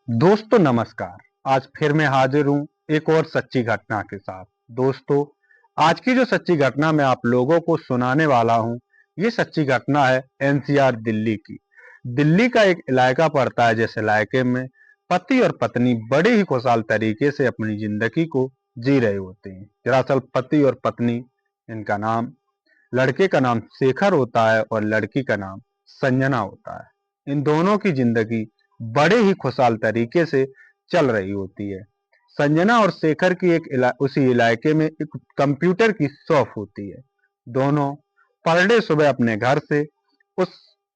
दोस्तों नमस्कार। आज फिर मैं हाजिर हूँ एक और सच्ची घटना के साथ। दोस्तों, आज की जो सच्ची घटना मैं आप लोगों को सुनाने वाला हूँ, ये सच्ची घटना है एनसीआर दिल्ली की। दिल्ली का एक इलाका पड़ता है जिस इलाके में पति और पत्नी बड़े ही खुशहाल तरीके से अपनी जिंदगी को जी रहे होते हैं। दरअसल पति और पत्नी, इनका नाम, लड़के का नाम शेखर होता है और लड़की का नाम संजना होता है। इन दोनों की जिंदगी बड़े ही खुशहाल तरीके से चल रही होती है। संजना और शेखर की उसी इलाके में एक कंप्यूटर की शॉप होती है। दोनों पर डे सुबह अपने घर से उस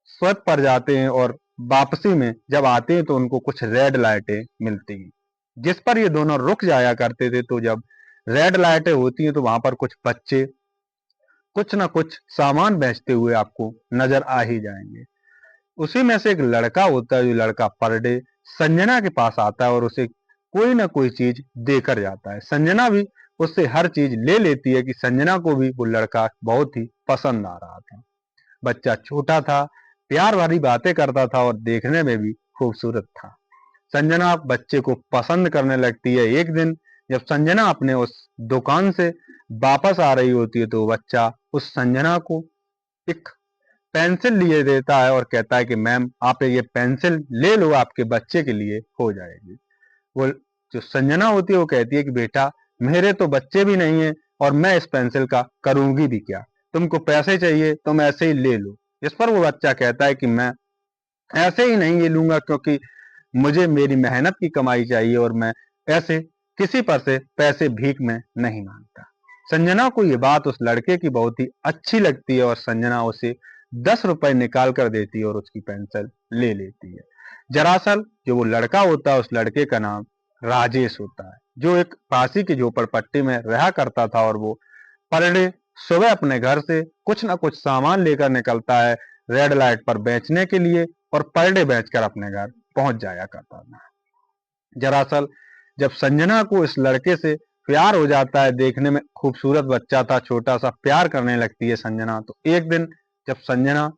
शॉप पर जाते हैं और वापसी में जब आते हैं तो उनको कुछ रेड लाइटें मिलती हैं, जिस पर ये दोनों रुक जाया करते थे। तो जब रेड लाइटें होती हैं तो वहां पर कुछ बच्चे कुछ ना कुछ सामान बेचते हुए आपको नजर आ ही जाएंगे। उसी में से एक लड़का होता है, जो लड़का पर डे संजना के पास आता है और उसे कोई ना कोई चीज देकर जाता है। संजना भी उससे हर चीज ले लेती है कि संजना को भी वो लड़का बहुत ही पसंद आ रहा था। बच्चा छोटा था, प्यार भरी बातें करता था और देखने में भी खूबसूरत था। संजना बच्चे को पसंद करने लगती है। एक दिन जब संजना अपने उस दुकान से वापस आ रही होती है तो बच्चा उस संजना को एक पेंसिल लिए देता है और कहता है कि मैम आप ये पेंसिल ले लो, आपके बच्चे के लिए हो जाएगी। वो जो संजना होती है वो कहती है कि बेटा, मेरे तो बच्चे भी नहीं है और मैं इस पेंसिल का करूंगी भी क्या, तुमको पैसे चाहिए तुम ऐसे ही ले लो। इस पर वो बच्चा कहता है कि मैं ऐसे ही नहीं ये लूंगा, क्योंकि मुझे मेरी मेहनत की कमाई चाहिए और मैं ऐसे किसी पर से पैसे भीख में नहीं मांगता। संजना को ये बात उस लड़के की बहुत ही अच्छी लगती है और संजना उसे 10 रुपए निकाल कर देती है और उसकी पेंसिल ले लेती है। दरअसल जो वो लड़का होता है, उस लड़के का नाम राजेश होता है, जो एक पासी की झोपड़पट्टी में रहा करता था और वो पर डे सुबह अपने घर से कुछ ना कुछ सामान लेकर निकलता है रेड लाइट पर बेचने के लिए और पर डे बेचकर अपने घर पहुंच जाया करता था। दरअसल जब संजना को इस लड़के से प्यार हो जाता है, देखने में खूबसूरत बच्चा था, छोटा सा, प्यार करने लगती है संजना। तो एक दिन जब संजना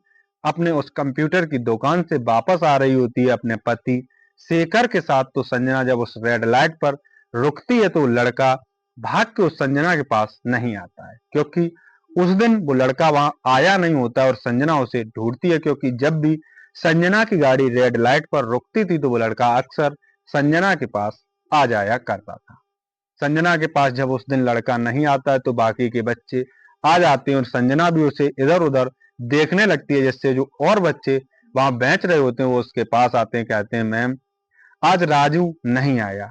अपने उस कंप्यूटर की दुकान से वापस आ रही होती है अपने पति शेखर के साथ, तो संजना जब उस रेड लाइट पर रुकती है तो लड़का भाग के उस संजना के पास नहीं आता है, क्योंकि उस दिन वो लड़का वहां आया नहीं होता है और संजना उसे ढूंढती है, क्योंकि जब भी संजना की गाड़ी रेड लाइट पर रुकती थी तो वो लड़का अक्सर संजना के पास आ जाया करता था। संजना के पास जब उस दिन लड़का नहीं आता है तो बाकी के बच्चे आ जाते हैं और संजना भी उसे इधर उधर देखने लगती है, जिससे जो और बच्चे वहां बेच रहे होते हैं वो उसके पास आते हैं, कहते हैं मैम आज राजू नहीं आया।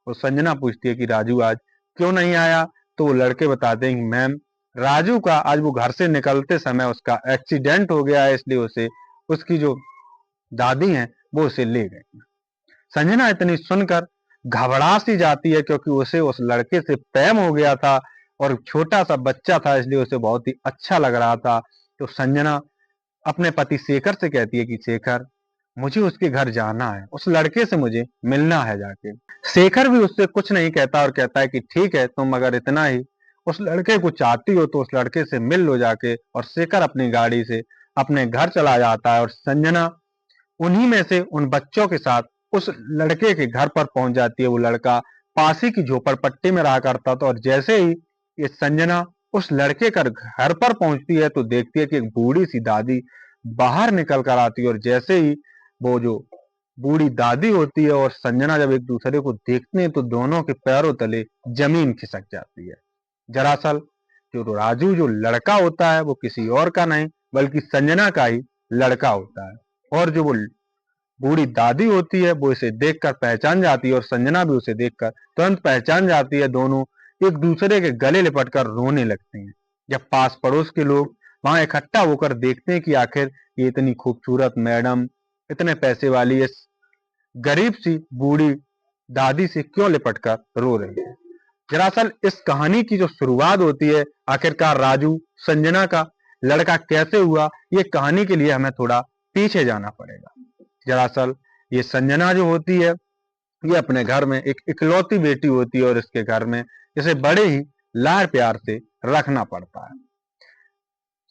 और संजना पूछती है कि राजू आज क्यों नहीं आया, तो वो लड़के बताते हैं कि मैम राजू का आज वो घर से निकलते समय उसका एक्सीडेंट हो गया है, इसलिए उसे उसकी जो दादी हैं वो उसे ले गए। संजना इतनी सुनकर घबरा सी जाती है, क्योंकि उसे उस लड़के से प्रेम हो गया था और छोटा सा बच्चा था, इसलिए उसे बहुत ही अच्छा लग रहा था। तो संजना अपने पति शेखर से कहती है कि शेखर, मुझे उसके घर जाना है, उस लड़के से मुझे मिलना है जाके। शेखर भी उससे कुछ नहीं कहता और कहता है कि ठीक है, तुम अगर इतना ही उस लड़के को चाहती हो तो उस लड़के से मिल लो जाके। और शेखर अपनी गाड़ी से अपने घर चला जाता है और संजना उन्हीं में से उन बच्चों के साथ उस लड़के के घर पर पहुंच जाती है। वो लड़का पासी की झोपड़पट्टी में रहा करता था और जैसे ही ये संजना उस लड़के का घर पर पहुंचती है तो देखती है कि एक बूढ़ी सी दादी बाहर निकल कर आती है और जैसे ही वो जो बूढ़ी दादी होती है और संजना जब एक दूसरे को देखते हैं तो दोनों के पैरों तले जमीन खिसक जाती है। दरअसल जो राजू जो लड़का होता है वो किसी और का नहीं बल्कि संजना का ही लड़का होता है। और जो वो बूढ़ी दादी होती है वो इसे देखकर पहचान जाती है और संजना भी उसे देखकर तुरंत पहचान जाती है। दोनों एक दूसरे के गले लिपटकर रोने लगते हैं। जब पास पड़ोस के लोग वहां इकट्ठा होकर देखते हैं कि आखिर ये इतनी खूबसूरत मैडम इतने पैसे वाली इस गरीब सी बूढ़ी दादी से क्यों लिपटकर रो रही है। दरअसल इस कहानी की जो शुरुआत होती है, आखिरकार राजू संजना का लड़का कैसे हुआ, ये कहानी के लिए हमें थोड़ा पीछे जाना पड़ेगा। दरअसल ये संजना जो होती है, ये अपने घर में एक इकलौती बेटी होती है और इसके घर में इसे बड़े ही लाड प्यार से रखना पड़ता है।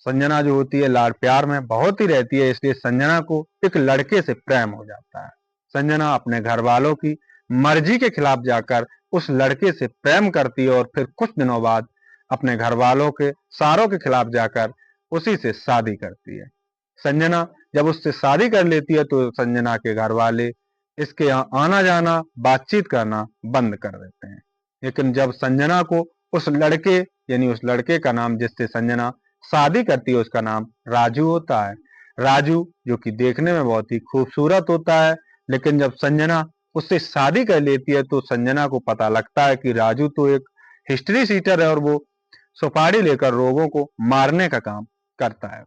संजना जो होती है लाड प्यार में बहुत ही रहती है, इसलिए संजना को एक लड़के से प्रेम हो जाता है। संजना अपने घर वालों की मर्जी के खिलाफ जाकर उस लड़के से प्रेम करती है और फिर कुछ दिनों बाद अपने घर वालों के सारों के खिलाफ जाकर उसी से शादी करती है। संजना जब उससे शादी कर लेती है तो संजना के घर वाले इसके यहाँ आना जाना, बातचीत करना बंद कर देते हैं। लेकिन जब संजना को उस लड़के यानी उस लड़के का नाम जिससे संजना शादी करती है उसका नाम राजू होता है। राजू जो कि देखने में बहुत ही खूबसूरत होता है, लेकिन जब संजना उससे शादी कर लेती है तो संजना को पता लगता है कि राजू तो एक हिस्ट्री सीटर है और वो सुपारी लेकर लोगों को मारने का काम करता है।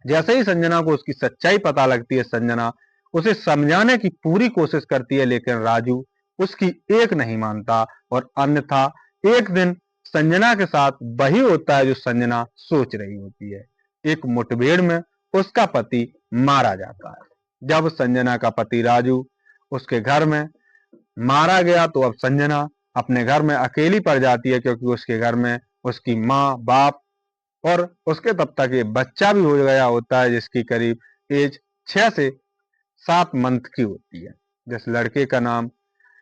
जैसे ही संजना को उसकी सच्चाई पता लगती है, संजना उसे समझाने की पूरी कोशिश करती है, लेकिन राजू उसकी एक नहीं मानता और अन्यथा एक दिन संजना के साथ वही होता है जो संजना सोच रही होती है। एक मुठभेड़ में उसका पति मारा जाता है। जब संजना का पति राजू उसके घर में मारा गया तो अब संजना अपने घर में अकेली पड़ जाती है, क्योंकि उसके घर में उसकी माँ, बाप और उसके तब तक ये बच्चा भी हो गया होता है जिसकी करीब एज 6 से 7 मंथ की होती है। जिस लड़के का नाम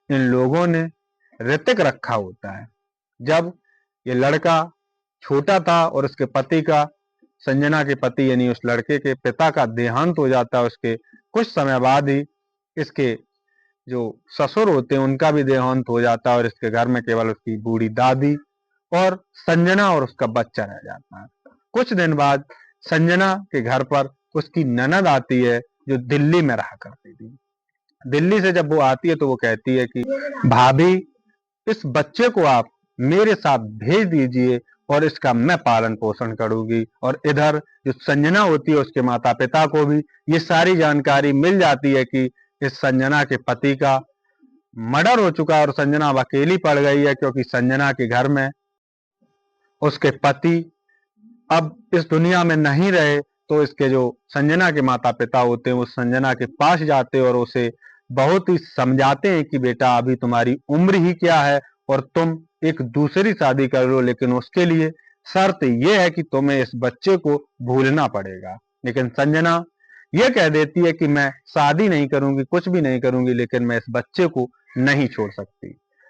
इन लोगों ने ऋतिक रखा होता है। जब ये लड़का छोटा था और उसके पति का, संजना के पति यानी उस लड़के के पिता का देहांत हो जाता है, उसके कुछ समय बाद ही इसके जो ससुर होते हैं उनका भी देहांत हो जाता है और इसके घर में केवल उसकी बूढ़ी दादी और संजना और उसका बच्चा रह जाता है। कुछ दिन बाद संजना के घर पर उसकी ननद आती है जो दिल्ली में रहा करती थी। दिल्ली से जब वो आती है तो वो कहती है कि भाभी, इस बच्चे को आप मेरे साथ भेज दीजिए और इसका मैं पालन पोषण करूंगी। और इधर जो संजना होती है उसके माता पिता को भी ये सारी जानकारी मिल जाती है कि इस संजना के पति का मर्डर हो चुका है और संजना अब अकेली पड़ गई है, क्योंकि संजना के घर में उसके पति अब इस दुनिया में नहीं रहे। तो इसके जो संजना के माता पिता होते हैं वो संजना के पास जाते हैं और उसे बहुत ही समझाते हैं कि बेटा अभी तुम्हारी उम्र ही क्या है और तुम एक दूसरी शादी कर लो, लेकिन उसके लिए शर्त यह है कि तुम्हें इस बच्चे को भूलना पड़ेगा। लेकिन संजना ये कह देती है कि मैं शादी नहीं करूंगी, कुछ भी नहीं करूंगी, लेकिन मैं इस बच्चे को नहीं छोड़ सकती।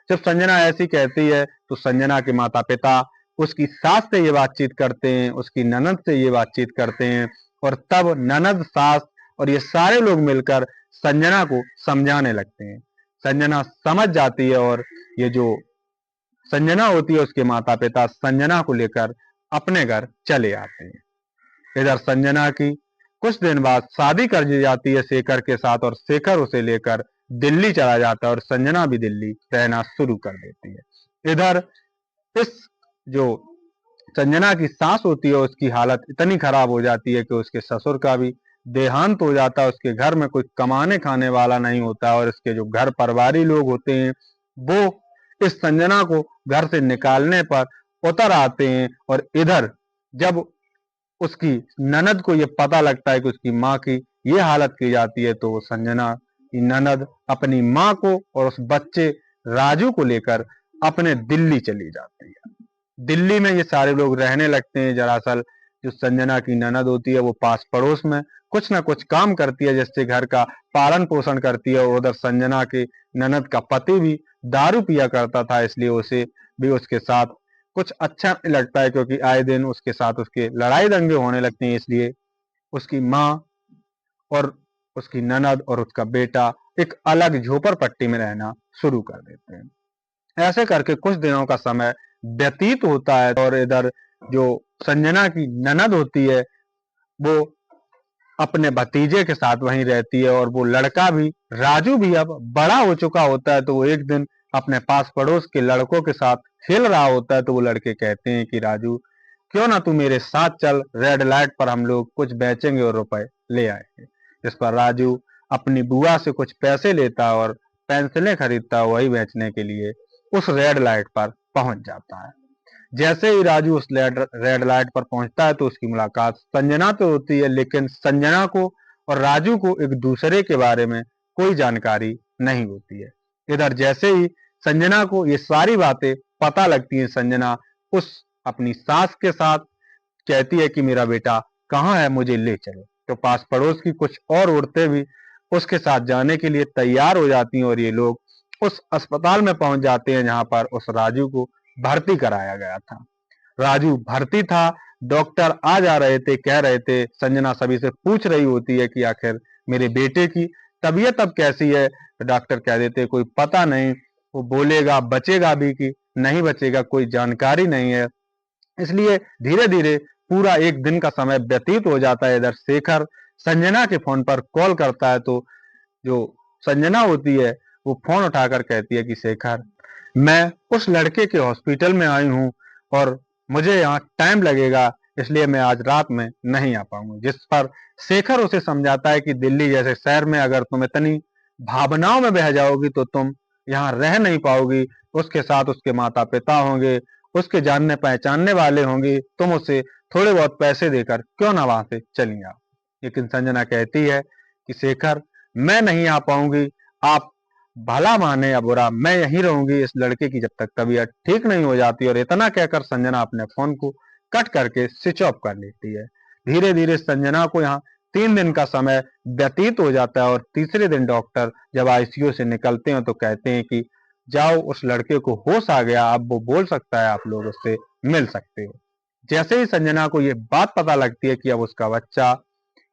जब संजना ऐसी कहती है तो संजना के माता पिता उसकी सास से ये बातचीत करते हैं, उसकी ननद से ये बातचीत करते हैं और तब ननद, सास और ये सारे लोग मिलकर संजना को समझाने लगते हैं। संजना समझ जाती है और ये जो संजना होती है उसके माता पिता संजना को लेकर अपने घर चले आते हैं। इधर संजना की कुछ दिन बाद शादी कर दी जाती है शेखर के साथ और शेखर उसे लेकर दिल्ली चला जाता है और संजना भी दिल्ली रहना शुरू कर देती है। इधर इस जो संजना की सास होती है उसकी हालत इतनी खराब हो जाती है कि उसके ससुर का भी देहांत हो जाता है। उसके घर में कोई कमाने खाने वाला नहीं होता और इसके जो घर परिवारी लोग होते हैं वो इस संजना को घर से निकालने पर उतर आते हैं। और इधर जब उसकी ननद को ये पता लगता है कि उसकी माँ की ये हालत की जाती है तो वो संजना की ननद अपनी माँ को और उस बच्चे राजू को लेकर अपने दिल्ली चली जाती है। दिल्ली में ये सारे लोग रहने लगते हैं। दरअसल जो संजना की ननद होती है वो पास पड़ोस में कुछ ना कुछ काम करती है जिससे घर का पालन पोषण करती है। उधर संजना के ननद का पति भी दारू पिया करता था, इसलिए उसे भी उसके साथ कुछ अच्छा नहीं लगता है, क्योंकि आए दिन उसके साथ उसके लड़ाई दंगे होने लगते हैं। इसलिए उसकी माँ और उसकी ननद और उसका बेटा एक अलग झोपड़पट्टी में रहना शुरू कर देते हैं। ऐसे करके कुछ दिनों का समय व्यतीत होता है और इधर जो संजना की ननद होती है वो अपने भतीजे के साथ वहीं रहती है और वो लड़का भी, राजू भी अब बड़ा हो चुका होता है। तो वो एक दिन अपने पास पड़ोस के लड़कों के साथ खेल रहा होता है तो वो लड़के कहते हैं कि राजू, क्यों ना तू मेरे साथ चल, रेड लाइट पर हम लोग कुछ बेचेंगे और रुपए ले आएंगे। जिस पर राजू अपनी बुआ से कुछ पैसे लेता है और पेंसिलें खरीदता है वही बेचने के लिए उस रेड लाइट पर पहुंच जाता है। जैसे ही राजू उस रेड लाइट पर पहुंचता है तो उसकी मुलाकात संजना तो होती है, लेकिन संजना को और राजू को एक दूसरे के बारे में कोई जानकारी नहीं होती है। इधर जैसे ही संजना को ये सारी बातें पता लगती हैं, संजना उस अपनी सास के साथ कहती है कि मेरा बेटा कहाँ है, मुझे ले चलो। तो पास पड़ोस की कुछ और औरतें भी उसके साथ जाने के लिए तैयार हो जाती हैं और ये लोग उस अस्पताल में पहुंच जाते हैं जहां पर उस राजू को भर्ती कराया गया था। राजू भर्ती था, डॉक्टर आ जा रहे थे, कह रहे थे, संजना सभी से पूछ रही होती है कि आखिर मेरे बेटे की तबीयत अब कैसी है। तो डॉक्टर कह देते हैं कोई पता नहीं, वो बोलेगा बचेगा भी कि नहीं बचेगा, कोई जानकारी नहीं है। इसलिए धीरे धीरे पूरा एक दिन का समय व्यतीत हो जाता है। इधर शेखर संजना के फोन पर कॉल करता है तो जो संजना होती है वो फोन उठाकर कहती है कि शेखर, मैं उस लड़के के हॉस्पिटल में आई हूँ और मुझे यहाँ टाइम लगेगा, इसलिए मैं आज रात में नहीं आ पाऊंगी। जिस पर शेखर उसे समझाता है कि दिल्ली जैसे शहर में अगर तुम इतनी भावनाओं में बह जाओगी तो तुम यहाँ रह नहीं पाओगी। उसके साथ उसके माता पिता होंगे, उसके जानने पहचानने वाले होंगे, तुम उसे थोड़े बहुत पैसे देकर क्यों ना वहां से चली आओ। लेकिन संजना कहती है कि शेखर, मैं नहीं आ पाऊंगी, आप भला माने या बुरा, मैं यहीं रहूंगी इस लड़के की जब तक तबीयत ठीक नहीं हो जाती। और इतना कहकर संजना अपने फोन को कट करके स्विच ऑफ कर लेती है। धीरे धीरे संजना को यहाँ 3 दिन का समय व्यतीत हो जाता है और तीसरे दिन डॉक्टर जब आईसीयू से निकलते हैं तो कहते हैं कि जाओ, उस लड़के को होश आ गया, अब वो बोल सकता है, आप लोग उससे मिल सकते हो। जैसे ही संजना को ये बात पता लगती है कि अब उसका बच्चा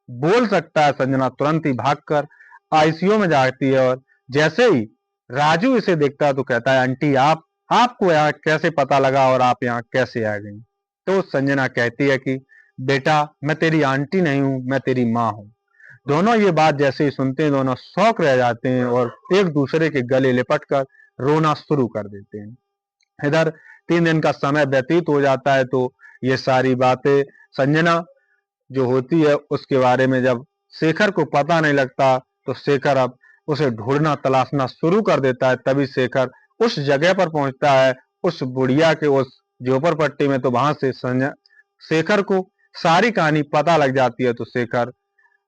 बोल सकता है, संजना तुरंत ही भागकर आईसीयू में जाती है। और जैसे ही राजू इसे देखता है तो कहता है, आंटी आपको यहाँ कैसे पता लगा और आप यहाँ कैसे आ गई। तो संजना कहती है कि बेटा, मैं तेरी आंटी नहीं हूं, मैं तेरी माँ हूं। दोनों ये बात जैसे ही सुनते हैं दोनों शौक रह जाते हैं और एक दूसरे के गले लिपट कर रोना शुरू कर देते हैं। इधर 3 दिन का समय व्यतीत हो जाता है तो ये सारी बातें संजना जो होती है उसके बारे में जब शेखर को पता नहीं लगता तो शेखर अब उसे ढूंढना तलाशना शुरू कर देता है। तभी शेखर उस जगह पर पहुंचता है, उस बुढ़िया के उस झोपड़पट्टी में। तो वहां से शेखर को सारी कहानी पता लग जाती है तो शेखर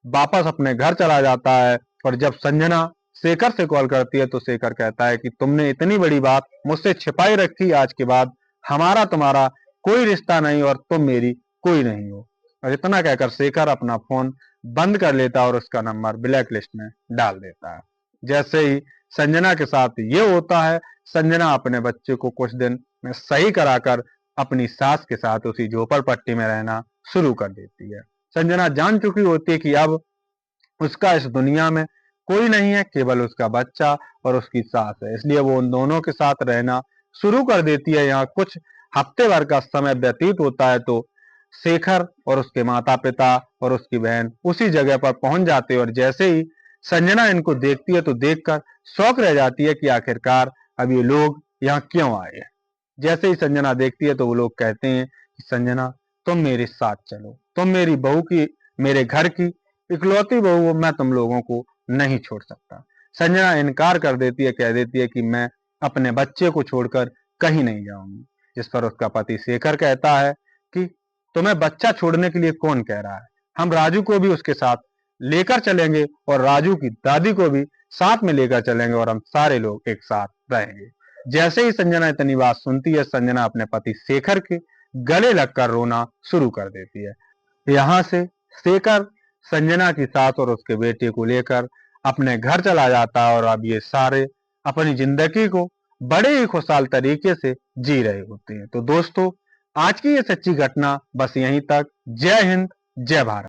वापस अपने घर चला जाता है। और जब संजना शेखर से कॉल करती है तो शेखर कहता है कि तुमने इतनी बड़ी बात मुझसे छिपाई रखी, आज के बाद हमारा तुम्हारा कोई रिश्ता नहीं और तुम मेरी कोई नहीं हो। और इतना कहकर शेखर अपना फोन बंद कर लेता है और उसका नंबर ब्लैक लिस्ट में डाल देता है। जैसे ही संजना के साथ ये होता है, संजना अपने बच्चे को कुछ दिन में सही कराकर अपनी सास के साथ उसी झोपड़पट्टी में रहना शुरू कर देती है। संजना जान चुकी होती है कि अब उसका इस दुनिया में कोई नहीं है, केवल उसका बच्चा और उसकी सास है। इसलिए वो उन दोनों के साथ रहना शुरू कर देती है। यहाँ कुछ हफ्ते भर का समय व्यतीत होता है तो शेखर और उसके माता पिता और उसकी बहन उसी जगह पर पहुंच जाते हैं। और जैसे ही संजना इनको देखती है तो देखकर शौक रह जाती है कि आखिरकार अब ये लोग यहाँ क्यों आए हैं। जैसे ही संजना देखती है तो वो लोग कहते हैं कि संजना, तुम मेरे साथ चलो, तुम मेरी बहू की, मेरे घर की इकलौती बहू हो, मैं तुम लोगों को नहीं छोड़ सकता। संजना इनकार कर देती है, कह देती है कि मैं अपने बच्चे को छोड़कर कहीं नहीं जाऊंगी। जिस पर उसका पति शेखर कहता है कि तुम्हें बच्चा छोड़ने के लिए कौन कह रहा है, हम राजू को भी उसके साथ लेकर चलेंगे और राजू की दादी को भी साथ में लेकर चलेंगे और हम सारे लोग एक साथ रहेंगे। जैसे ही संजना इतनी बात सुनती है, संजना अपने पति शेखर के गले लगकर रोना शुरू कर देती है। यहाँ से शेखर संजना की सास और उसके बेटे को लेकर अपने घर चला जाता है और अब ये सारे अपनी जिंदगी को बड़े ही खुशहाल तरीके से जी रहे होते हैं। तो दोस्तों, आज की ये सच्ची घटना बस यहीं तक। जय हिंद, जय भारत।